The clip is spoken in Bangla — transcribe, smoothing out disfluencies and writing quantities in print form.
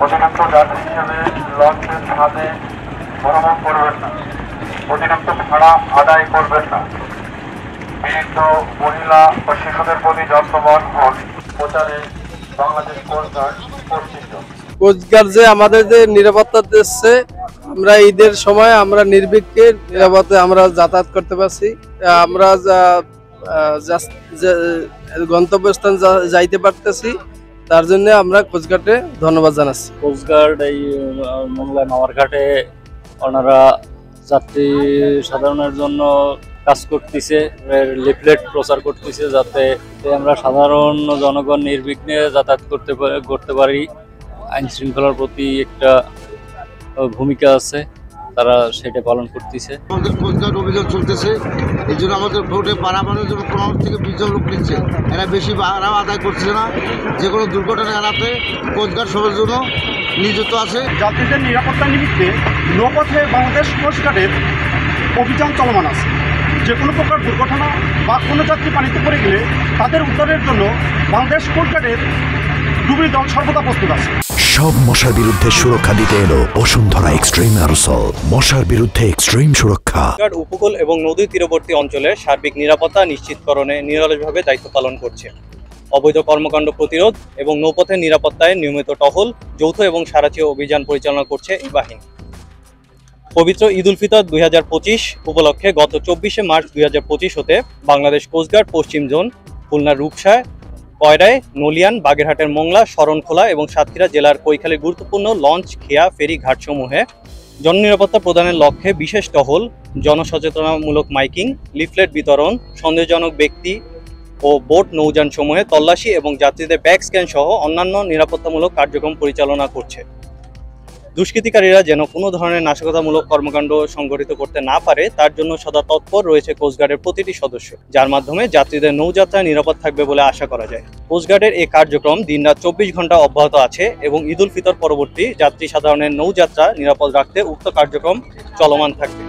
অতিরিক্ত যাত্রী হিসেবে লঞ্চের ছাদে ভ্রমণ করবেন না, অতিরিক্ত ভাড়া আদায় করবেন না, বৃদ্ধ মহিলা ও শিশুদের প্রতি যত্নবান হন। প্রচারে বাংলাদেশ কোস্টগার্ড পশ্চিম জোন। কোস্টগার্ড যে আমাদের যে নিরাপত্তা দিচ্ছে, আমরা ঈদের সময় আমরা নির্বিঘ্নে নিরাপদে আমরা যাতায়াত করতে পারছি। আমরা গন্তব্যস্থান যাইতে পারতেছি, তার জন্য আমরা কোস্টগার্ডে ধন্যবাদ জানাচ্ছি। কোস্টগার্ড এই মোংলা নাওয়ার ঘাটে ওনারা যাত্রী সাধারণের জন্য কাজ করতেছে, লিফলেট প্রচার করতেছে যাতে আমরা সাধারণ জনগণ নির্বিঘ্নে যাতায়াত করতে পারি। আইন শৃঙ্খলার প্রতি একটা ভূমিকা আছে, তারা সেটা পালন করতেছে। আমাদের কোস্টগার্ড অভিযান চলতেছে, এই জন্য আমাদের ভোটে বাড়াবাড়ির জন্য 15 থেকে 20 জন লোক নিচ্ছে। এরা বেশি ভাড়া আদায় করছে না। যে কোনো দুর্ঘটনা এড়াতে কোস্টগার্ড সবার জন্য নিয়োজিত আছে। যাত্রীদের নিরাপত্তা নিমিত্তে নৌপথে বাংলাদেশ কোস্টগার্ডের অভিযান চলমান আছে। যে কোনো প্রকার দুর্ঘটনা বা কোনো যাত্রী পানিতে পড়ে গেলে তাদের উদ্ধারের জন্য বাংলাদেশ কোস্টগার্ডের ডুবুরি দল সর্বদা প্রস্তুত আছে। সব মশার বিরুদ্ধে সুরক্ষা দিতে এলো বসুন্ধরা এক্সট্রিম অ্যারোসল, মশার বিরুদ্ধে এক্সট্রিম সুরক্ষা। উপকূল এবং নদী তীরবর্তী অঞ্চলে সার্বিক নিরাপত্তা নিশ্চিতকরণে নিরলসভাবে দায়িত্ব পালন করছে। অবৈধ কর্মকাণ্ড প্রতিরোধ এবং নৌপথের নিরাপত্তায় নিয়মিত টহল, যৌথ এবং সারাচিয় অভিযান পরিচালনা করছে এই বাহিনী। পবিত্র ঈদ উল ফিতর 2025 উপলক্ষে গত 24শে মার্চ 2025 হতে বাংলাদেশ কোস্টগার্ড পশ্চিম জোন খুলনার রূপসায়, কয়রায়, নলিয়ান, বাগেরহাটের মোংলা, শরণখোলা এবং সাতক্ষীরা জেলার কৈখালীর গুরুত্বপূর্ণ লঞ্চ, খেয়া, ফেরি ঘাটসমূহে জননিরাপত্তা প্রদানের লক্ষ্যে বিশেষ টহল, জনসচেতনামূলক মাইকিং, লিফলেট বিতরণ, সন্দেহজনক ব্যক্তি ও বোট নৌযানসমূহে তল্লাশি এবং যাত্রীদের ব্যাগ স্ক্যান সহ অন্যান্য নিরাপত্তামূলক কার্যক্রম পরিচালনা করছে। দুষ্কৃতিকারীরা যেন কোনো ধরনের নাশকতামূলক কর্মকাণ্ড সংঘটিত করতে না পারে, তার জন্য সদা তৎপর রয়েছে কোস্টগার্ডের প্রতিটি সদস্য, যার মাধ্যমে যাত্রীদের নৌযাত্রা নিরাপদ থাকবে বলে আশা করা যায়। কোস্টগার্ডের এই কার্যক্রম দিনরাত 24 ঘন্টা অব্যাহত আছে এবং ঈদ উল ফিতর পরবর্তী যাত্রী সাধারণের নৌযাত্রা নিরাপদ রাখতে উক্ত কার্যক্রম চলমান থাকবে।